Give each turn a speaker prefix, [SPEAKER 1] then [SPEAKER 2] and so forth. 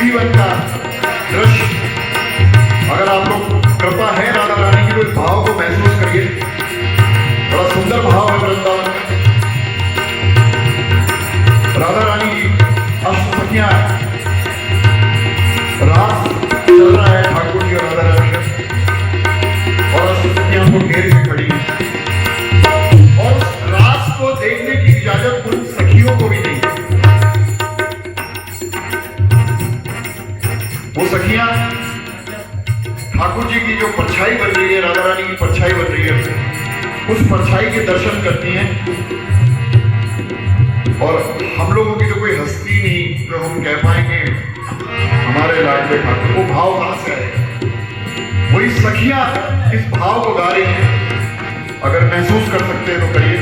[SPEAKER 1] जीवन का दृश्य, अगर आप लोग कृपा है राधा रानी की तो इस भाव को महसूस करिए। बड़ा सुंदर भाव है वृंदावन में। राधा रानी की अष्टसखियां, रास चल रहा है ठाकुर जी और राधा रानी का, और अष्टसखियां को घेर के खड़ी हैं। और उस रास को देखने की इजाजत उन सखियों को भी नहीं। वो सखियां ठाकुर जी की जो परछाई बन रही है, राधा रानी की परछाई बन रही है, उस परछाई के दर्शन करती हैं। और हम लोगों की तो कोई हस्ती नहीं जो हम कह पाएंगे हमारे लाडले ठाकुर, वो भाव कहां से आए? वही सखियां इस भाव को गा रही हैं। अगर महसूस कर सकते हैं तो करिए।